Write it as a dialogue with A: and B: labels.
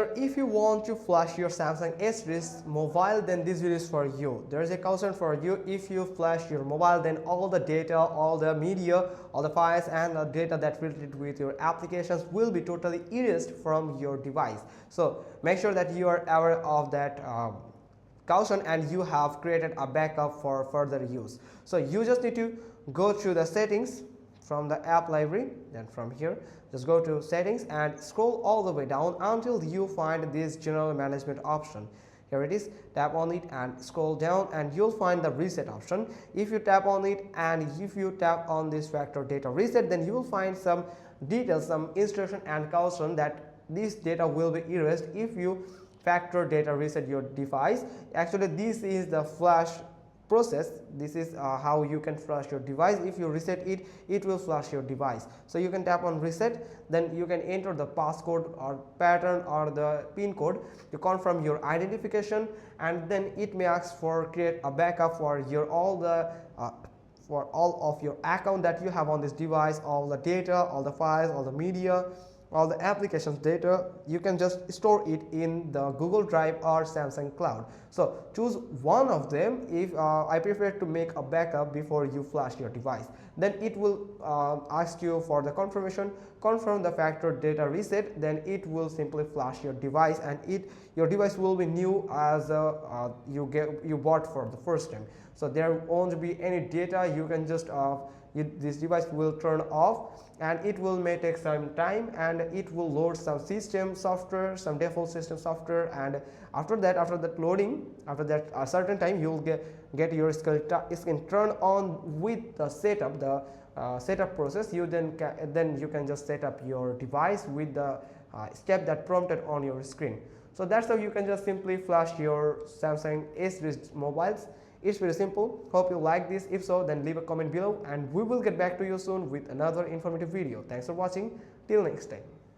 A: However, if you want to flash your Samsung S series mobile, then this video is for you. There is a caution for you. If you flash your mobile, then all the data, all the media, all the files and the data that related with your applications will be totally erased from your device. So make sure that you are aware of that caution and you have created a backup for further use. So you just need to go through the settings from the app library, then from here just go to settings and scroll all the way down until you find this general management option. Here it is, tap on it and scroll down and you'll find the reset option. If you tap on it and if you tap on this factor data reset, then you will find some details, some instruction and caution that this data will be erased if you factor data reset your device. Actually, this is the flash process. This is how you can flash your device. If you reset it, it will flash your device. So you can tap on reset, then you can enter the passcode or pattern or the pin code to confirm your identification, and then it may ask for create a backup for your all of your account that you have on this device, all the data, all the files, all the media, all the applications data. You can just store it in the Google Drive or Samsung Cloud. So choose one of them. If I prefer to make a backup before you flash your device, then it will ask you for the confirmation, confirm the factor data reset, then it will simply flash your device and your device will be new as you bought for the first time. So there won't be any data. You can just this device will turn off and it may take some time and it will load some system software, some default system software, and after that loading, after that a certain time you will get your screen turn on with the setup, the setup process. You then you can just set up your device with the step that prompted on your screen. So that's how you can just simply flash your Samsung S series mobiles. It's very simple. Hope you like this. If so, then leave a comment below and we will get back to you soon with another informative video. Thanks for watching. Till next time.